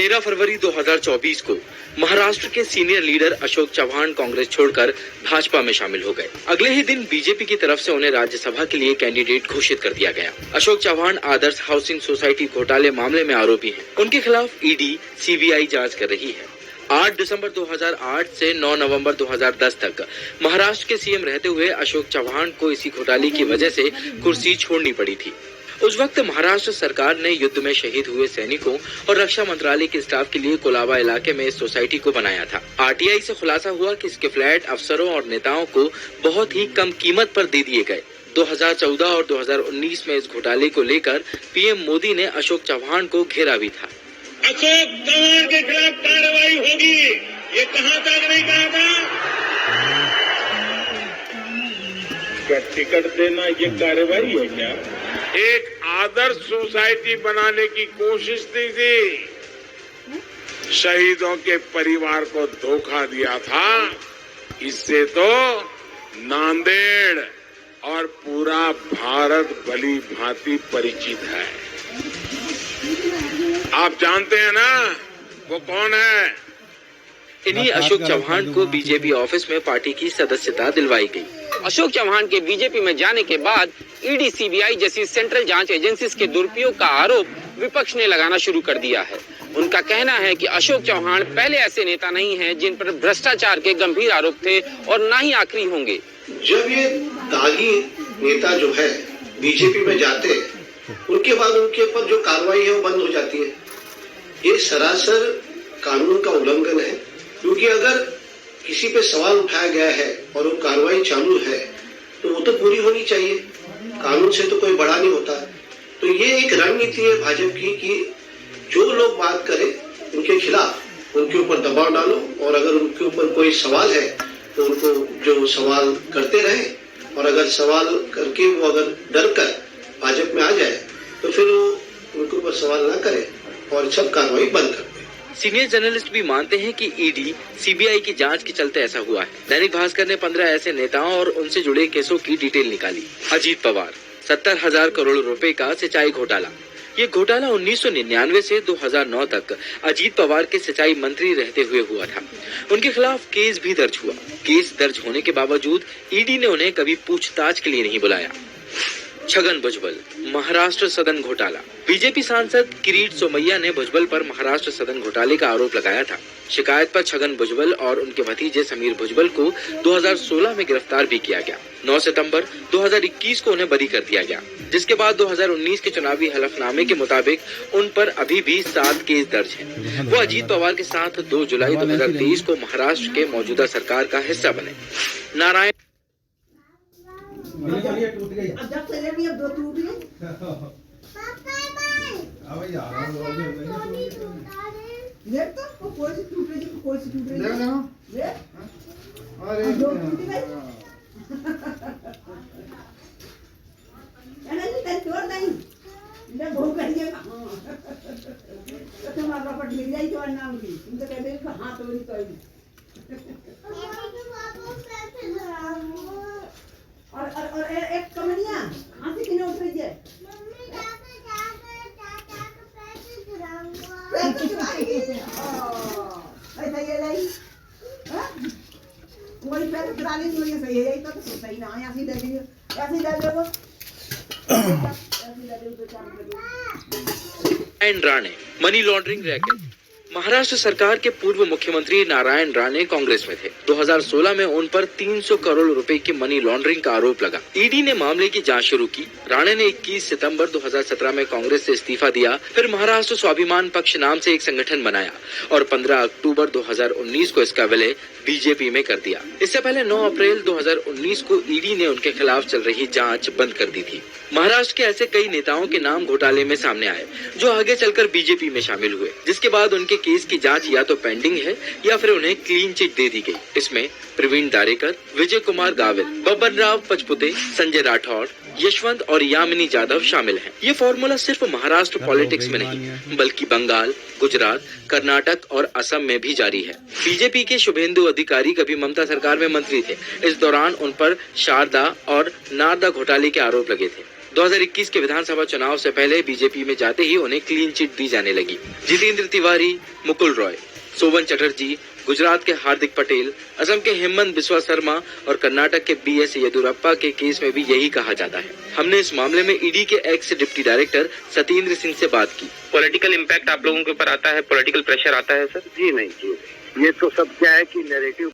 13 फरवरी 2024 को महाराष्ट्र के senior leader Ashok Chavan Congress छोड़कर भाजपा में शामिल हो गए। अगले ही दिन बीजेपी की तरफ से उन्हें राज्यसभा के लिए कैंडिडेट घोषित कर दिया गया। अशोक चव्हाण आदर्श हाउसिंग सोसाइटी घोटाले मामले में आरोपी हैं। उनके खिलाफ ईडी, सीबीआई जांच कर रही है। 8 दिसंबर 2008 से 9 नवंबर 2010 तक महाराष्ट्र के सीएम रहते हुए अशोक चव्हाण को इसी घोटाले की वजह से कुर्सी छोड़नी पड़ी थी। उस वक्त महाराष्ट्र सरकार ने युद्ध में शहीद हुए सैनिकों और रक्षा मंत्रालय के स्टाफ के लिए कोलाबा इलाके में इस सोसाइटी को बनाया था। आरटीआई से खुलासा हुआ कि इसके फ्लैट अफसरों और नेताओं को बहुत ही कम कीमत पर दे दिए गए। 2014 और 2019 में इस घोटाले को लेकर पीएम मोदी ने अशोक चव्हाण को घेरा भी था। अशोक चव्हाण के खिलाफ कार्रवाई होगी, ये कहां तक नहीं कहा था? क्या टिकट देना ये कार्रवाई है क्या? एक आदर्श सोसाइटी बनाने की कोशिश थी, शहीदों के परिवार को धोखा दिया था। इससे तो नांदेड़ और पूरा भारत भली भांति परिचित है। आप जानते हैं ना वो कौन है? इन्हीं अशोक चव्हाण को बीजेपी ऑफिस में पार्टी की सदस्यता दिलवाई गई। अशोक चव्हाण के बीजेपी में जाने के बाद ईडी, सीबीआई जैसी सेंट्रल जांच एजेंसीज के दुरुपयोग का आरोप विपक्ष ने लगाना शुरू कर दिया है। उनका कहना है कि अशोक चव्हाण पहले ऐसे नेता नहीं हैं जिन पर भ्रष्टाचार के गंभीर आरोप थे और न ही आखिरी होंगे। जब ये दागी नेता जो है बीजेपी में जाते हैं, उनके बाद उनके ऊपर जो कार्रवाई है वो बंद हो जाती है। ये सरासर कानून का उल्लंघन है, क्योंकि अगर किसी पे सवाल उठाया गया है और वो कार्रवाई चालू है तो वो तो पूरी होनी चाहिए। कानून से तो कोई बड़ा नहीं होता। तो ये एक रणनीति है भाजपा की कि जो लोग बात करें उनके खिलाफ उनके ऊपर दबाव डालो, और अगर उनके ऊपर कोई सवाल है तो उनको जो सवाल करते रहे, और अगर सवाल करके वो अगर डर कर भाजपा में आ जाए तो फिर वो उनके ऊपर सवाल ना करे और सब कार्रवाई बंद कर दे। सीनियर जर्नलिस्ट भी मानते हैं कि ईडी, सीबीआई की जांच के चलते ऐसा हुआ है। दैनिक भास्कर ने 15 ऐसे नेताओं और उनसे जुड़े केसों की डिटेल निकाली। अजीत पवार, 70,000 करोड़ रुपए का सिंचाई घोटाला। ये घोटाला 1999 से 2009 तक अजीत पवार के सिंचाई मंत्री रहते हुए हुआ था। उनके खिलाफ केस भी दर्ज हुआ। केस दर्ज होने के बावजूद ईडी ने उन्हें कभी पूछताछ के लिए नहीं बुलाया। छगन भुजबल, महाराष्ट्र सदन घोटाला। बीजेपी सांसद किरीट सोमैया ने भुजबल पर महाराष्ट्र सदन घोटाले का आरोप लगाया था। शिकायत पर छगन भुजबल और उनके भतीजे समीर भुजबल को 2016 में गिरफ्तार भी किया गया। 9 सितंबर 2021 को उन्हें बरी कर दिया गया, जिसके बाद 2019 के चुनावी हलफनामे के मुताबिक उन पर अभी भी 7 केस दर्ज हैं। वो अजीत पवार के साथ 2 जुलाई 2023 को महाराष्ट्र के मौजूदा सरकार का हिस्सा बने। नारायण टूट गई। अब जब से लेनी अब 2 टूट गई। अब यार ले तो कोई सी टूट रही, कोई सी टूट रही। ले ले अरे 2 टूट गई। नहीं तेरे तोड़ नहीं, इधर भूख करिए। तो तुम्हारा पट मिल जाए तो नाम की तुम तो कहते हो हां तो नहीं कोई। और एक कमनिया कहाँ से किने उठ रही है? पैसे चुराएगी। ऐसा ये लाई, वही पैसे चुरा ली तो ये सही है, यही तो सही ना है। ऐसी दे दो, ऐसी दे दो, ऐसी दे दो तो चार Narayan Rane, money laundering racket. Maharashtra सरकार के पूर्व मुख्यमंत्री नारायण राणे कांग्रेस में थे। 2016 में उन पर 300 करोड़ रुपए की मनी लॉन्ड्रिंग का आरोप लगा। ईडी ने मामले की जांच शुरू की। राणे ने 21 सितंबर 2017 में कांग्रेस से इस्तीफा दिया। फिर महाराष्ट्र स्वाभिमान पक्ष नाम से एक संगठन बनाया और 15 अक्टूबर 2019 को इसका विलय बीजेपी में कर दिया। इससे पहले 9 अप्रैल 2019 को ईडी ने उनके खिलाफ चल रही जांच बंद कर दी थी। महाराष्ट्र के ऐसे कई नेताओं के नाम घोटाले में सामने आए जो आगे चलकर बीजेपी में शामिल हुए, जिसके बाद उनके केस की जांच या तो पेंडिंग है या फिर उन्हें क्लीन चिट दे दी गई। इसमें प्रवीण दारेकर, विजय कुमार गावित, बब्बन राव पचपुते, संजय राठौड़, यशवंत और यामिनी जाधव शामिल हैं। ये फॉर्मूला सिर्फ महाराष्ट्र पॉलिटिक्स में नहीं बल्कि बंगाल, गुजरात, कर्नाटक और असम में भी जारी है। बीजेपी के शुभेंदु अधिकारी कभी ममता सरकार में मंत्री थे। इस दौरान उन पर शारदा और नारदा घोटाले के आरोप लगे थे। 2021 के विधानसभा चुनाव से पहले बीजेपी में जाते ही उन्हें क्लीन चिट दी जाने लगी। जितेंद्र तिवारी, मुकुल रॉय, शोभन चटर्जी, गुजरात के हार्दिक पटेल, असम के हेमंत बिस्वा शर्मा और कर्नाटक के BS येदियुरप्पा के केस में भी यही कहा जाता है। हमने इस मामले में ईडी के x deputy director Satyendra Singh से बात की। पॉलिटिकल इम्पैक्ट आप लोगों के ऊपर आता है, पॉलिटिकल प्रेशर आता है सर? जी नहीं, ये तो सब क्या है कि नैरेटिव